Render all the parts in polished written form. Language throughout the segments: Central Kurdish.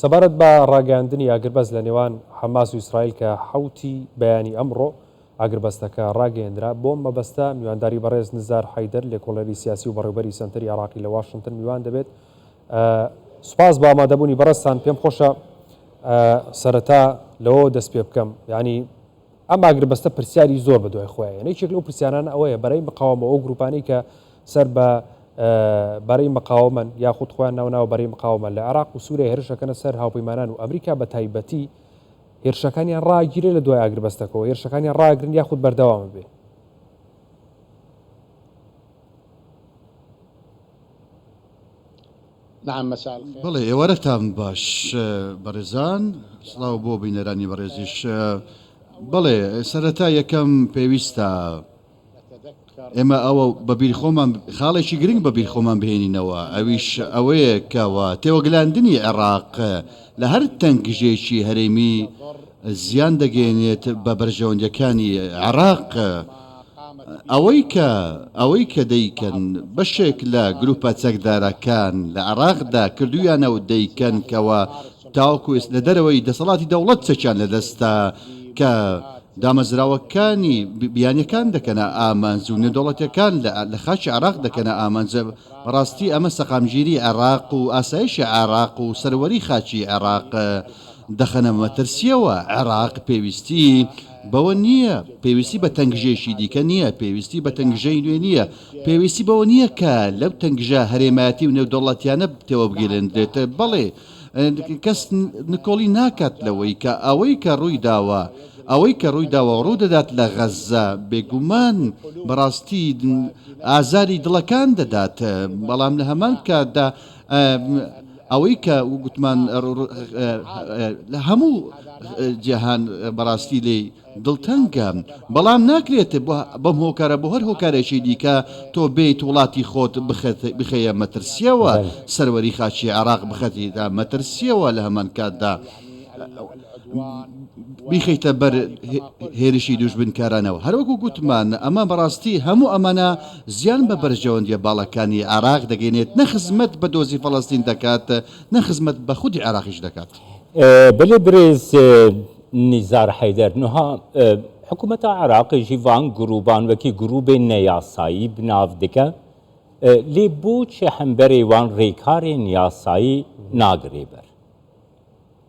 سەبارەت بە ڕاگەاندنی ئاگربەست لە نێوان حەماس و ئیسرائیل کە حوتی بەیانی ئەمڕۆ ئاگربەستەکە ڕاگەیەندرا بۆ مەبەستە میوانداری بەڕێز نزار حەیدەر لێکۆڵەری سیاسی و بەڕێوەبەری سەنتەری عێراقی لە واشنگتن میوان دەبێت. سوپاس بە ئامادەبوونی بەڕێستان. پێم خۆشە سەرەتا لەوە دەست پێ بکەم، یعنی ئەم ئاگربەستە پرسیاری زۆر بە دوای خۆیان، یعنی یەکێک لەو پرسیارانە ئەوەیە بەرەی مقاومە ئەو گروپانەی کە سەر بە بەرەی مقاومەن یاخود خۆیان ناوناوە بەرەی مقاومە لە عێراق و سووریا هێرشەکەنە سەر هاوپەیمانان و ئەمریکا بە تایبەتی هێرشەکانیان ڕاگیرێ لە دوای ئاگربەستەکەەوە، هێرشەکانیان ڕاگرن یاخود بەردەوامە بێ. بڵێ ئێوەرەتان باش بەڕێزان، سڵاو بۆ بینەرانی بەڕێزیش. بڵێ سەرەتا یەکەم پێویستە ئێمە ئەوە بەبیر خۆمان خاڵێکی گرنگ بەبیر خۆمان بهێنینەوە، ئەویش ئەوەیە کەوە تێوەگلاندنی عێراق لە هەر تەنگژێکی هەرێمی زیان دەگەێنێت بە بەرژەوەندەکانی عێراق. ئەوەی کە دەیکەن بەشێک لە گروپە چەکدارەکان لە عێراقدا کردویانە و دەیکەن کەوە تاوەکو لە دەرەوەی دەسەڵاتی دەوڵەت چەکیان لەدەستا کە دامەزراوەکانی بیانیەکان دەکەنە ئامانج و نێودەوڵەتەکان لە خاچی عێراق دەکەنە ئامانجە. بەڕاستی ئەمە سەقامگیری عێراق و ئاسایشی عێراق و سەروەری خاچی عێراق دەخەنە مەترسیەوە. عێراق پێویستی بەوە نییە، پێویستی بە تەنگژێشی دیکە نییە، پێویستی بە تەنگژەی نوێ نییە، پێویستی بەوە نییە کە لەو تەنگژە هەرێمایەتی و نێودەوڵەتیانە تێوە بگیرێنرێت. بەڵێ کەس نکۆڵی ناکات لەوەی کە ئەوەی کە ڕووی داوە ڕوو دەدات لە غەزە بێگومان بەڕاستی ئازاری دڵەکان دەدات، بەڵام لە هەمان کاتدا ئەوەی کە گوتمان لە هەموو جیهان بەڕاستی لێ دڵتەنگە، بەڵام ناکرێت بەم هۆکارە بۆ هەر هۆکارێکی دیکە تۆ بێیت وڵاتی خۆت بخەیە مەترسیەوە، سەروەری خاچی عێراق بخەتیدا مەترسیەوە، لە هەمان کاتدا بیخەیتە بەر هێرشی دوژبنکارانەوە. هەروەکو گوتمان ئەمە بەڕاستی هەموو ئەمانە زیان بە بەرژەوەندیە باڵەکانی عێراق دەگەێنێت، نەخزمەت بە دۆزی فەڵەستین دەکات، نەخزمەت بە خودی عێراقیش دەکات. بلێ برێز نیزار حەیدەر نوها حکوومەتە عێراقی ژیڤان گروبان وەکی گروبێ نەیاسایی بناو دکە لێ بۆچی هەمبەرێ وان ڕێکارێن یاسایی ناگرێ بەر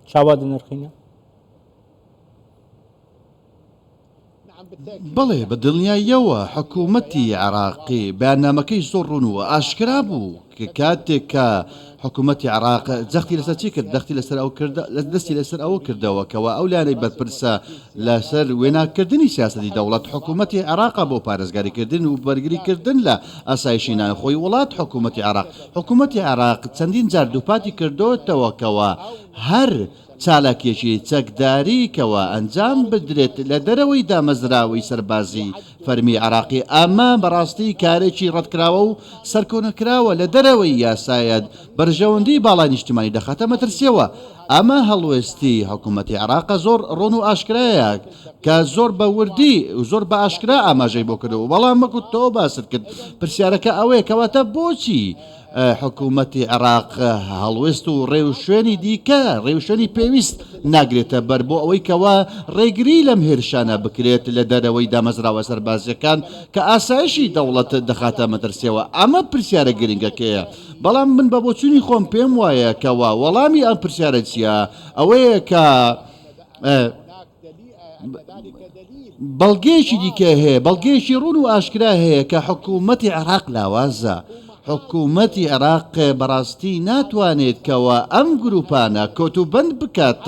چاوا دنرخینە؟ بەڵێ بە دڵنیاییەوە حکوومەتی عێراقی بەیاننامەکەی زۆر ڕوونوە ئاشکرا بوو کە کاتێک کە حکوومەتی عێراق جەختی لەسەر چی کرد؟ دەستی لەسەر ئەوە کردەوە کەەوە ئەو لانەی بەرپرسە لەسەر وێناکردنی سیاسەتی دەوڵەت حکوومەتی عێراق بۆ پارێزگاریکردن و بەرگریکردن لە ئاسایشی نانەخۆی وڵات. حکوومەتی عێراق چەندین جار دووپاتی کردوتەوە کەوە هەر چالاکێکی چەکداریکەوە ئەنجام بدرێت لە دەرەوەی دامەزراوی سەربازی فەرمی عێراقی. ئەمە بەڕاستی کارێکی ڕەتکراوە و سەرکۆنەکراوە لە دەرەوەی یاسایەت بەرژەوەندی باڵای نیشتیمانی دەخاتە مەترسیەوە. ئەمە هەڵوێستی حکوومەتی عێراق زۆر ڕۆن و ئاشکرایە کە زۆر بە وردی و زۆر بە ئاشکرا ئاماژەی بۆ کردەوە، بەڵام وەکوت تۆ باست کرد پرسیارەکە ئەوەیە کەواتە بۆچی حکوومەتی عێراق هەڵوێست و ڕێوشێنی دیکە ڕێوشێنی پێویست ناگرێتە بەر بۆ ئەوەی کەوا ڕێگری لەم هێرشانە بکرێت لە دەرەوەی دامەزراوە سەربازیەکان کە ئاسایشی دەوڵەت دەخاتە مەترسیەوە. ئەمە پرسیارە گرنگەکەیە، بەڵام من بە بۆچوونی خۆم پێم وایە کەوا وەڵامی ئەم پرسیارە چییە؟ ئەوەیە کە بەڵگەیەکی دیکە هەیە، بەڵگەیەکی ڕوون و ئاشکرا هەیە کە حکوومەتی عێراق لاوازە. حکوومەتی عێراق بەڕاستی ناتوانێت کەوە ئەم گروپانە کۆتوبەند بکات،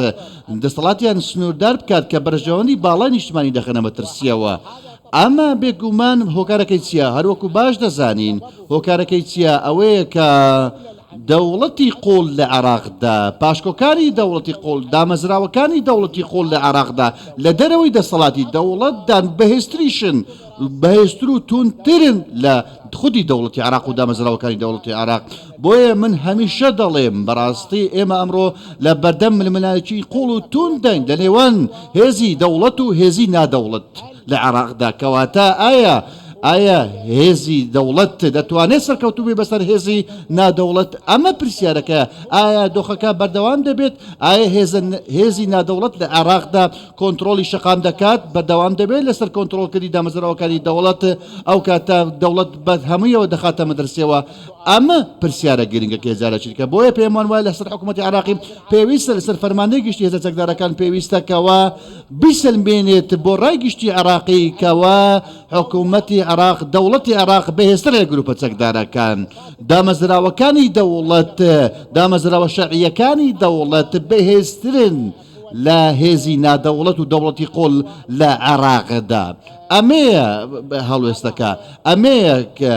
دەسەڵاتیان سنووردار بکات کە بەرژەوەندی باڵای نیشتیمانی دەخەنە مەترسیەوە. ئەمە بێگومان هۆکارەکەی چییە؟ هەروەکو باش دەزانین هۆکارەکەی چییە؟ ئەوەیە کە دەوڵەتی قۆڵ لە عێراقدا، پاشکۆکانی دەوڵەتی قۆڵ، دامەزراوەکانی دەوڵەتی قۆڵ لە عێراقدا لە دەرەوەی دەسەڵاتی دەوڵەتدان بەهێزتریشن، بەهێزتر و تونترن لە خودی دەوڵەتی عێراق و دامەزراوەکانی دەوڵەتی عێراق. بۆیە من هەمیشە دەڵێم بەڕاستی ئێمە ئەمڕۆ لە بەردەم ململایەکی قوڵ و توندەنگ لە نێوان هێزی دەوڵەت و هێزی نادەوڵەت لە عێراقدا. کەواتە ئایا ئایا هێزی دەوڵەت دەتوانێت سەرکەوتوو بێ بەسەر هێزی نادەوڵەت ئەمە پرسیارەکە ئایا دۆخەکە بەردەوام دەبێت ئایا هێزی نادەوڵەت لە عێراقدا کۆنتترۆلی شەقام دەکات بەردەوام دەبێت لەسەر کۆنتترۆلکردی دامەزراوەکانی دەوڵەت ئەو کاتە دەوڵەت بە هەموویەوە دەخاتە مەدرسێەوە ئەمە پرسیارە گرنگەکە هێزارەچیکە بۆیە پێمان وایە لەسەر حکوومەتی عێراقی پێویستە لەسەر فەرمانەی گشتی هێزە چەکدارەکان پێویستەکەوە بیسلمێنێت بۆ ڕای گشتی عێراقی کەوە حکوومەتی عێراق دەوڵەتی عێراق بەهێزتر لە گروپە چەکدارەکان دامەزراوەکانی دەوڵەت دامەزراوە شەرعیەکانی دەوڵەت بەهێزترن لە هێزی نادەوڵەت و دەوڵەتی قۆڵ لە عێراقدا ئەمەیە هەڵوێستەکە ئەمەیە کە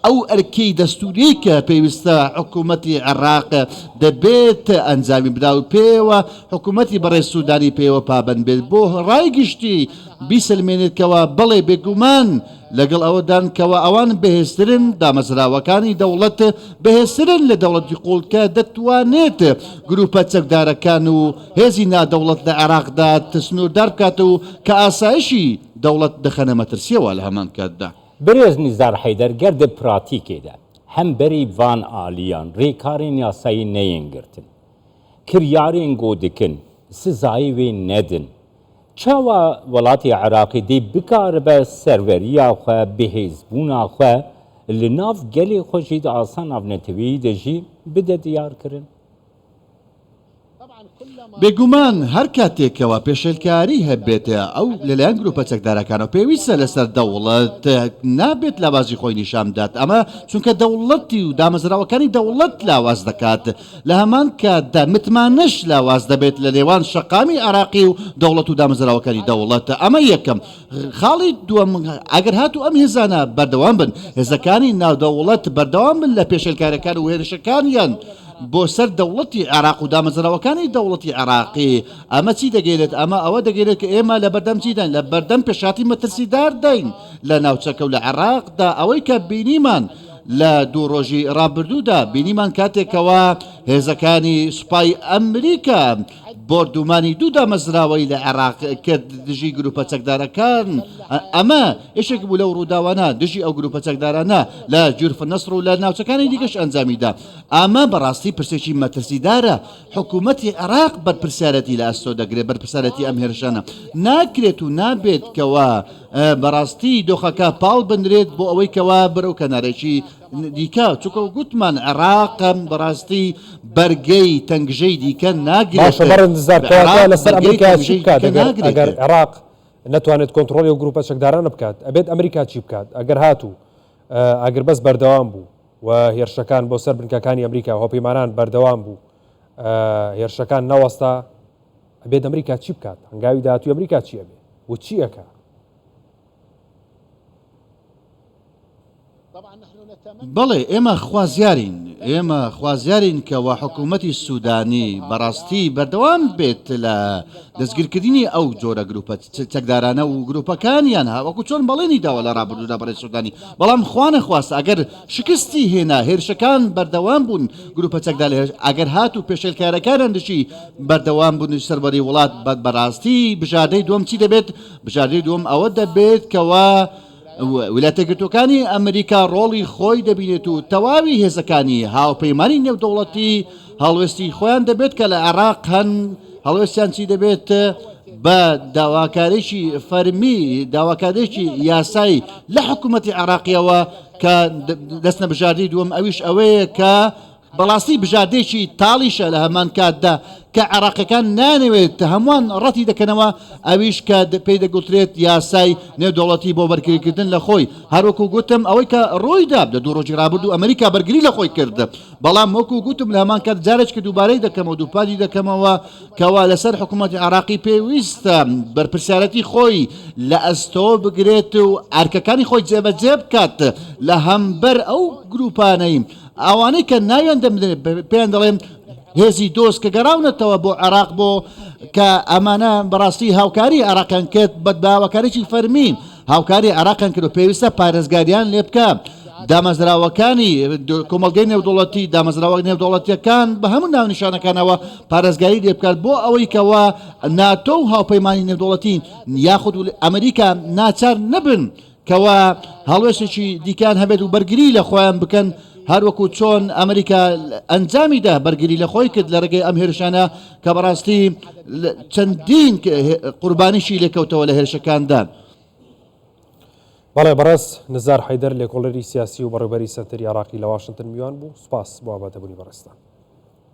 ئەو ئەرکەی دەستوری کە پێویستە حکوومەتی عێراق دەبێت ئەنجامی بدا و پێوە حکوومەتی بەڕێز سوودانی پێوە پابند بێت بۆ ڕای گشتی بیسلمێنێتکەوە بەڵێ بێگومان لەگەڵ ئەوەدان کەوە ئەوان بەهێزترن دامەزراوەکانی دەوڵەت بەهێزترن لە دەوڵەتی قوڵکە دەتوانێت گروپە چەکدارەکان و هێزی نادەوڵەت لە عێراقدا سنووردار بکات و کە ئاسایشی دەوڵەت دەخەنە مەترسیەوە لە هەمان کاتدا. برێز نیزار حەیدەر گەردە پراتیکێدا هەم بەری ڤان ئالیان ڕێکارێن یاسایی نەیەنگرتن کریارێن گۆ دکن سزایی وێ نەدن چاوە وڵاتی عێراقی دەی بکارە بە سەروەریە خۆ بەهێزبوونا خۆ لە ناو گەلێ خۆشی ئاسان ناونەتەوەیی دەژی بدە دیارکردن بێگومان هەر کاتێکەوە پێشێلکاری هەبێتە ئەو لەلایەن گروپە چەکدارەکانەوە پێویستە لەسەر دەوڵەت نابێت لاوازی خۆی نیشامدات ئەمە چونکە دەوڵەتی و دامەزراوەکانی دەوڵەت لاواز دەکات لە هەمان کاتدا متمانەش لاواز دەبێت لە نێوان شەقامی عێراقی و دەوڵەت و دامەزراوەکانی دەوڵەت ئەمە یەکەم خاڵی دووەم ئەگەر هاتوو ئەم هێزانە بەردەوام بن هێزەکانی ناودەوڵەت بەردەوام بن لە پێشێلکاریەکان و هێرشەکانیان بۆ سەر دەوڵەتی عێراق و دامەزراوەکانی دەوڵەتی عێراقی ئەمە چی دەگەێنێت ئەمە ئەوە دەگەێنێت کە ئێمە لە بەردەم چیدان لە بەردەم پێشاتی مەترسیدار دەین لە ناوچەکە و لە عێراقدا ئەوەی کە بینیمان لە دوو ڕۆژی ڕابردوودا بینیمان کاتێکەوە هێزەکانی سوپای ئەمریکا بۆردومانی دوو دامەزراوەی لە عێراق کرد دژی گروپە چەکدارەکان ئەمە یەکێک بوو لەو ڕووداوانە دژی ئەو گروپە چەکدارانە لە جورف نەسر و لە ناوچەکانی دیگەش ئەنجامیدا ئەمە بەڕاستی پرسێکی مەترسیدارە حکوومەتی عێراق بەرپرسیارەتی لە ئەستۆ دەگرێت بەرپرسیارەتی ئەم هێرشانە ناکرێت و نابێت کەوە بەڕاستی دۆخەکە پاڵ بنرێت بۆ ئەوەی کەوا بەرەو کەنارێکی دیکە چووکە و گوتمان عێراقم بەڕاستی بەرگەی تەنگژەی دیکە ناگرێت لەسەر ئەمریکا چی بکات ئەگەر عێراق نەتوانێت کۆنتترۆلی و گروپە چەکدارانە بکات ئەبێت ئەمریکا چی بکات ئەگەر هاتوو ئەگەر بەس بەردەوام بوو و هێرشەکان بۆ سەر بنکەکانی ئەمریکا هۆپەیمانان بەردەوام بوو هێرشەکان نەوەستا ئەبێت ئەمریکا چی بکات هەنگاوی داهاتووی ئەمریکا چی ئەبێ و چی ئەکا بەڵێ ئێمە خوازیارین کەەوە حکوومەتی سوودانی بەڕاستی بەردەوام بێت لە دەستگیرکردنی ئەو جۆرە گروپە چەکدارانە و گروپەکانیان هاوەکو چۆن بەڵێنی داوە لە ڕابردوودا بەڕێز سوودانی بەڵام خوانە خواست ئەگەر شکستی هێنا هێرشەکان بەردەوام بوون گروپە چەکدار ئەگەر هات و پێشێلکارەکانیان دشی بەردەوام بوون سەربەری وڵات بەڕاستی بژاردەی دووەم چی دەبێت بژاردەی دووەم ئەوە دەبێت کەوە ویلایەتە یەکگرتووەکانی ئەمریکا ڕۆڵی خۆی دەبینێت و تەواوی هێزەکانی هاوپەیمانی نێودەوڵەتی هەڵوێستی خۆیان دەبێت کە لە عێراق هەن هەڵوێستیان چی دەبێت بە داواکارێکی فەرمی داواکارێکی یاسایی لە حکوومەتی عێراقیەوە کە دەستنە بژاردەی دووەم ئەویش ئەوەیە کە بەڵاستی بژاردێکی تاڵیشە لە هەمان کاتدا کە عێراقیەکان نانەوێت هەمووان ڕەتی دەکەنەوە ئەویش کە پێی دەگوترێت یاسای نێودەوڵەتی بۆ بەرگریکردن لە خۆی هەروەکو گوتم ئەوەی کە ڕۆیدا لە دوو ڕۆژی ڕابرد و ئەمریکا بەرگری لە خۆی کرد بەڵام وەکو گوتم لە هەمان کات جارێک کە دووبارەی دەکەمەوە دووپادی دەکەمەوە کەوا لەسەر حکوومەتی عێراقی پێویستە بەرپرسیارەتی خۆی لە ئەستۆ بگرێت و ئەرکەکانی خۆی جێبەجێ بکات لە هەمبەر ئەو گروپانەی ئەوانەی کە ناویان دەمدرێت پێیان دەڵێن هێزی دۆست کە گەڕاونەتەوە بۆ عێراق بۆ کە ئەمانە بەڕاستی هاوکاری عێراقیان کرد بە داواکاریی فەرمین هاوکاری عێراقیان کرد و پێویستە پارێزگاریان لێ بکە دامەزراوەکانی کۆمەڵگەی نێودوڵەتی دامەزراوە نێودوڵەتیەکان بە هەموو ناونیشانەکانەوە پارێزگاری لێ بکات بۆ ئەوەی کەوە ناتۆ و هاوپەیمانی نێودوڵەتی یاخود ئەمریکا ناچار نەبن کەوا هەڵوێستێکی دیکان هەبێت و بەرگری لە خۆیان بکەن هەروەکو چۆن ئەمریکا ئەنجامیدا بەرگری لە خۆی کرد لە ڕێگەی ئەم هێرشانە کە بەڕاستی چەندین قوربانیشی لێکەوتەوە لە هێرشەکاندان. بەڵێ بەڕست نزار حەیدەر لێکۆڵەری سیاسی و بەڕێوەبەری سەنتەری عێراقی لە واشنگتن میوان بوو. سوپاس بۆ ئابادەبوونی بەڕێستان.